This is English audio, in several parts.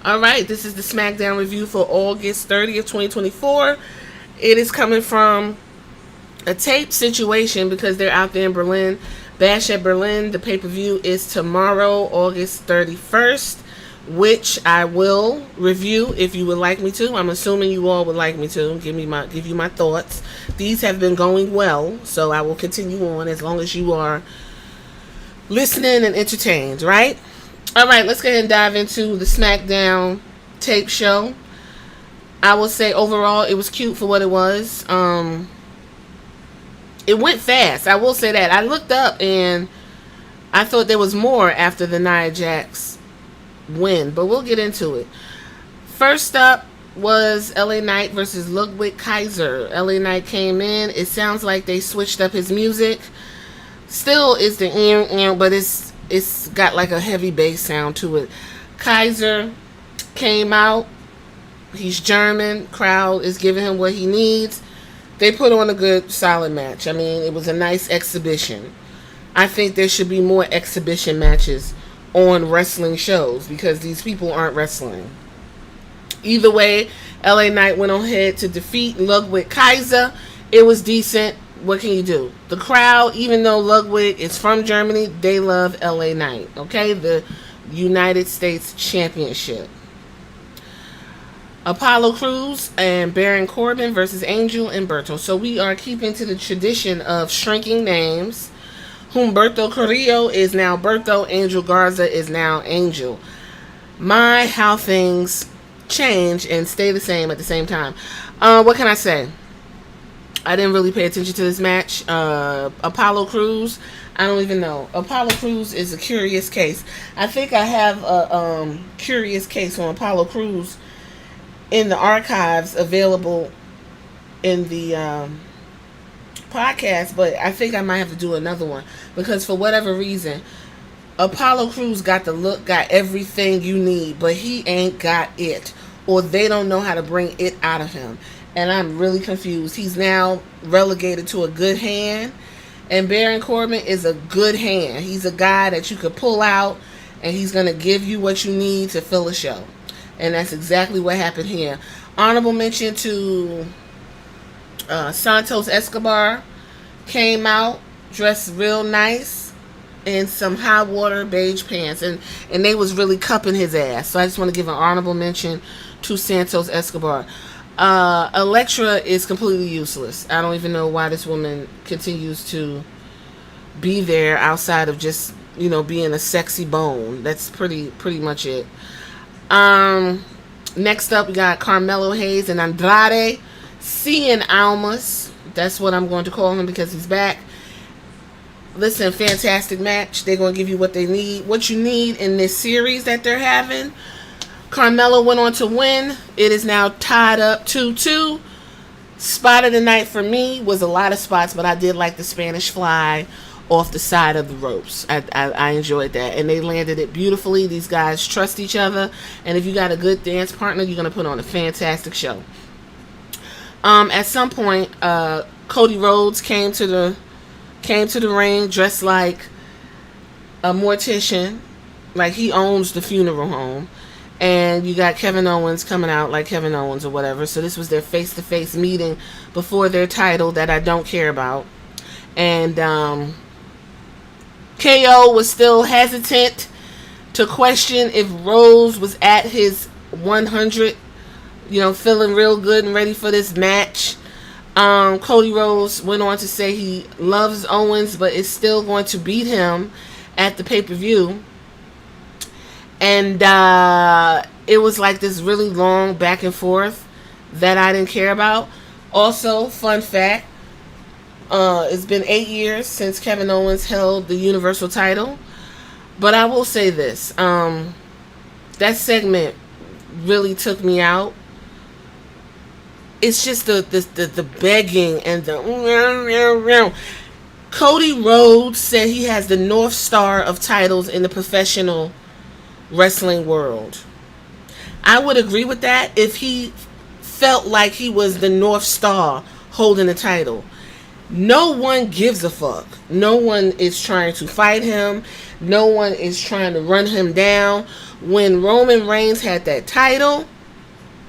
Alright, this is the Smackdown review for August 30th, 2024. It is coming from a tape situation because they're out there in Berlin. Bash at Berlin, the pay-per-view is tomorrow, August 31st, which I will review if you would like me to. I'm assuming you all would like me to. Give you my thoughts. These have been going well, so I will continue on as long as you are listening and entertained, right? All right, let's go ahead and dive into the SmackDown tape show. I will say overall it was cute for what it was. It went fast. I will say that. I looked up and I thought there was more after the Nia Jax win, but we'll get into it. First up was LA Knight versus Ludwig Kaiser. LA Knight came in. It sounds like they switched up his music. Still is the but it's got like a heavy bass sound to it. Kaiser came out. He's German. Crowd is giving him what he needs. They put on a good, solid match. I mean, it was a nice exhibition. I think there should be more exhibition matches on wrestling shows because these people aren't wrestling. Either way, LA Knight went on ahead to defeat Ludwig Kaiser. It was decent. What can you do? The crowd, even though Ludwig is from Germany, they love LA Knight. Okay? The United States Championship. Apollo Crews and Baron Corbin versus Angel Humberto. So we are keeping to the tradition of shrinking names. Humberto Carrillo is now Berto. Angel Garza is now Angel. My, how things change and stay the same at the same time. What can I say? I didn't really pay attention to this match. Apollo Crews, I don't even know. Apollo Crews is a curious case. I think I have a curious case on Apollo Crews in the archives available in the podcast, but I think I might have to do another one because for whatever reason, Apollo Crews got the look, got everything you need, but he ain't got it, or they don't know how to bring it out of him. And I'm really confused. He's now relegated to a good hand. And Baron Corbin is a good hand. He's a guy that you could pull out and he's going to give you what you need to fill a show. And that's exactly what happened here. Honorable mention to Santos Escobar. Came out dressed real nice in some high water beige pants. And they was really cupping his ass. So I just want to give an honorable mention to Santos Escobar. Electra is completely useless. I don't even know why this woman continues to be there outside of just, being a sexy bone. That's pretty much it. Next up we got Carmelo Hayes and Andrade Cien Almas. That's what I'm going to call him because he's back. Listen, fantastic match. They're going to give you what they need. What you need in this series that they're having. Carmelo went on to win. It is now tied up 2-2. Spot of the night for me was a lot of spots, but I did like the Spanish fly off the side of the ropes. I enjoyed that. And they landed it beautifully. These guys trust each other. And if you got a good dance partner, you're going to put on a fantastic show. At some point, Cody Rhodes came to the ring dressed like a mortician. Like he owns the funeral home. And you got Kevin Owens coming out like Kevin Owens or whatever. So this was their face-to-face meeting before their title that I don't care about. And KO was still hesitant to question if Rose was at his 100, feeling real good and ready for this match. Cody Rhodes went on to say he loves Owens, but is still going to beat him at the pay-per-view. And it was like this really long back and forth that I didn't care about. Also, fun fact, it's been 8 years since Kevin Owens held the Universal title. But I will say this. That segment really took me out. It's just the begging and the... Cody Rhodes said he has the North Star of titles in the professional wrestling world. I would agree with that if he felt like he was the North Star holding the title. No one gives a fuck. No one is trying to fight him. No one is trying to run him down. When Roman Reigns had that title,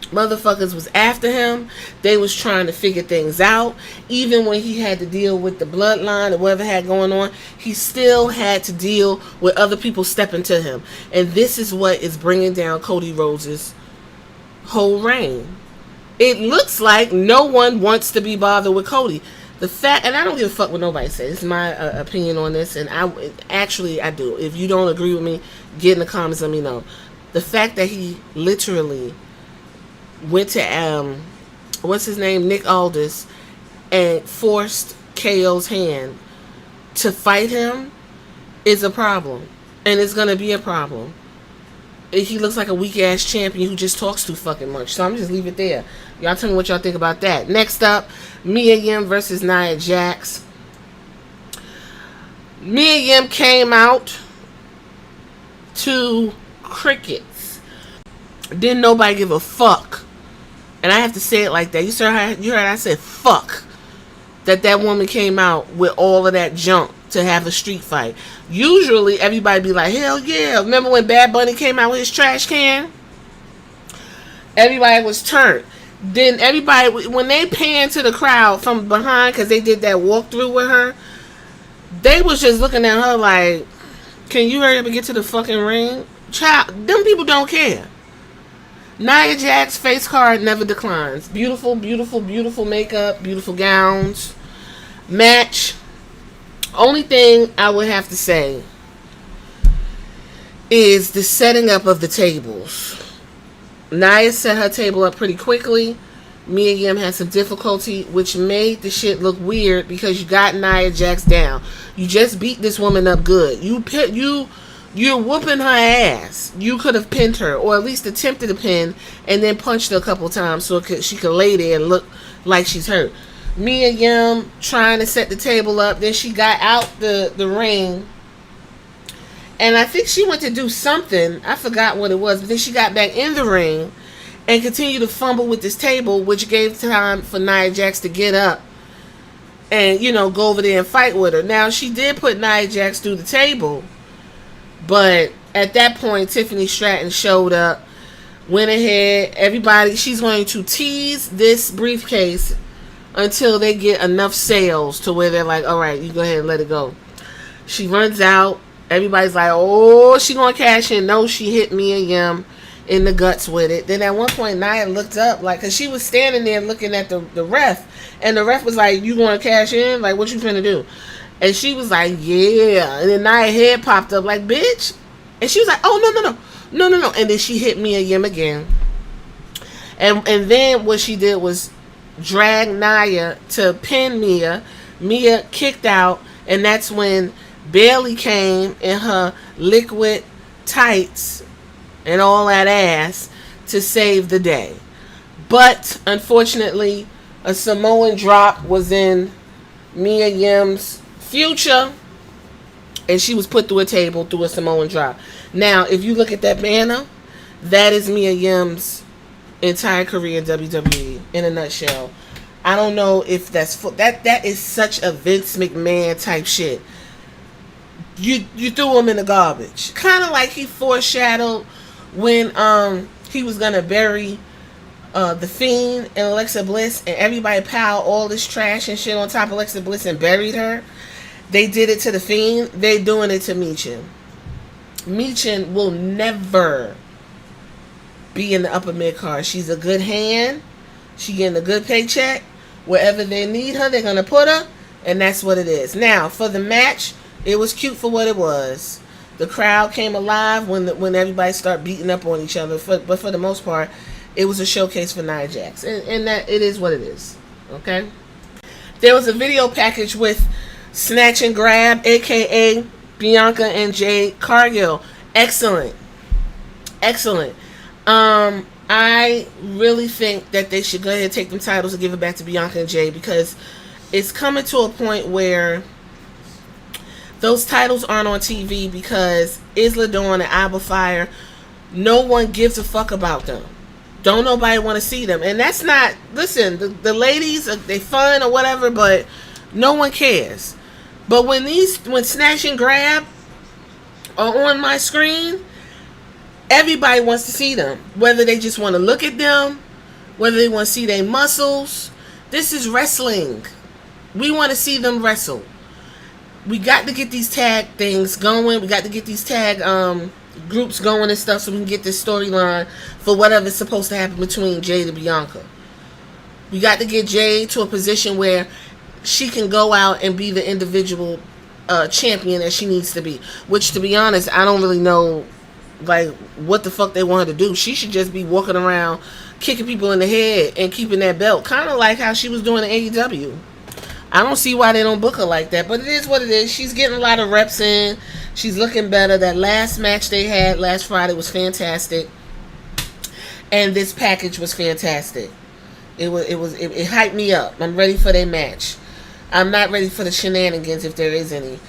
motherfuckers was after him. They was trying to figure things out. Even when he had to deal with the bloodline or whatever had going on, he still had to deal with other people stepping to him. And this is what is bringing down Cody Rhodes' whole reign. It looks like no one wants to be bothered with Cody. The fact, and I don't give a fuck what nobody says. It's my opinion on this, and I do. If you don't agree with me, get in the comments, let me know. The fact that he literally went to what's his name, Nick Aldis, and forced KO's hand to fight him is a problem, and it's gonna be a problem. He looks like a weak ass champion who just talks too fucking much. So I'm just leave it there. Y'all tell me what y'all think about that. Next up, Mia Yim versus Nia Jax. Mia Yim came out to crickets. Didn't nobody give a fuck. And I have to say it like that. You heard I said fuck. That woman came out with all of that junk to have a street fight. Usually everybody be like, hell yeah. Remember when Bad Bunny came out with his trash can? Everybody was turned. Then everybody, when they panned to the crowd from behind, because they did that walkthrough with her, they was just looking at her like, can you hurry up and get to the fucking ring? Child, them people don't care. Nia Jax face card never declines. Beautiful, beautiful, beautiful makeup, beautiful gowns. Match. Only thing I would have to say is the setting up of the tables. Nia set her table up pretty quickly. Mia Yim had some difficulty, which made the shit look weird because you got Nia Jax down. You just beat this woman up good. You're whooping her ass. You could have pinned her, or at least attempted to pin, and then punched her a couple times so she could lay there and look like she's hurt. Mia Yim trying to set the table up. Then she got out the ring. And I think she went to do something. I forgot what it was. But then she got back in the ring and continued to fumble with this table, which gave time for Nia Jax to get up and, go over there and fight with her. Now, she did put Nia Jax through the table. But at that point, Tiffany Stratton showed up, went ahead. Everybody, she's going to tease this briefcase until they get enough sales to where they're like, all right, you go ahead and let it go. She runs out. Everybody's like, oh, she gonna cash in. No, she hit Mia Yim in the guts with it. Then at one point, Nia looked up, like, because she was standing there looking at the ref. And the ref was like, you gonna cash in? Like, what you finna do? And she was like, yeah. And then Nia's head popped up like, bitch. And she was like, oh, no. And then she hit Mia Yim again. And then what she did was drag Nia to pin Mia. Mia kicked out. And that's when Bayley came in her liquid tights and all that ass to save the day. But unfortunately, a Samoan drop was in Mia Yim's future, and she was put through a table through a Samoan drop. Now, if you look at that banner, that is Mia Yim's entire career in WWE in a nutshell. I don't know if that's that is such a Vince McMahon type shit. You threw him in the garbage. Kind of like he foreshadowed when he was gonna bury the Fiend and Alexa Bliss, and everybody piled all this trash and shit on top of Alexa Bliss and buried her. They did it to the Fiend. They doing it to Michin. Michin will never be in the upper mid card. She's a good hand. She getting a good paycheck. Wherever they need her, they're gonna put her, and that's what it is. Now for the match. It was cute for what it was. The crowd came alive when everybody started beating up on each other. But for the most part, it was a showcase for Nia Jax. And that it is what it is. Okay? There was a video package with Snatch and Grab, a.k.a. Bianca and Jade Cargill. Excellent. Excellent. I really think that they should go ahead and take them titles and give it back to Bianca and Jade, because it's coming to a point where those titles aren't on TV because Isla Dawn and Alba Fire, no one gives a fuck about them. Don't nobody want to see them. And that's not, listen, the ladies, they fun or whatever, but no one cares. But when Snatch and Grab are on my screen, everybody wants to see them. Whether they just want to look at them, whether they want to see their muscles. This is wrestling. We want to see them wrestle. We got to get these tag things going. We got to get these tag groups going and stuff so we can get this storyline for whatever's supposed to happen between Jade and Bianca. We got to get Jade to a position where she can go out and be the individual champion that she needs to be. Which, to be honest, I don't really know like what the fuck they want her to do. She should just be walking around kicking people in the head and keeping that belt, kind of like how she was doing in AEW. I don't see why they don't book her like that, but it is what it is. She's getting a lot of reps in. She's looking better. That last match they had last Friday was fantastic, and this package was fantastic. It hyped me up. I'm ready for their match. I'm not ready for the shenanigans if there is any.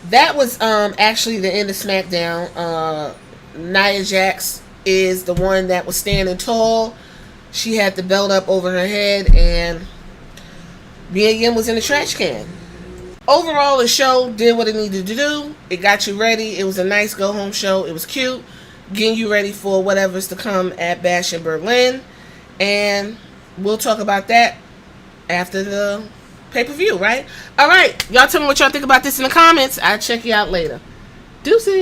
That was actually the end of Smackdown. Nia Jax is the one that was standing tall. She had the belt up over her head, and Mia Yim was in the trash can. Overall, the show did what it needed to do. It got you ready. It was a nice go-home show. It was cute. Getting you ready for whatever's to come at Bash in Berlin. And we'll talk about that after the pay-per-view, right? All right. Y'all tell me what y'all think about this in the comments. I'll check you out later. Deuces.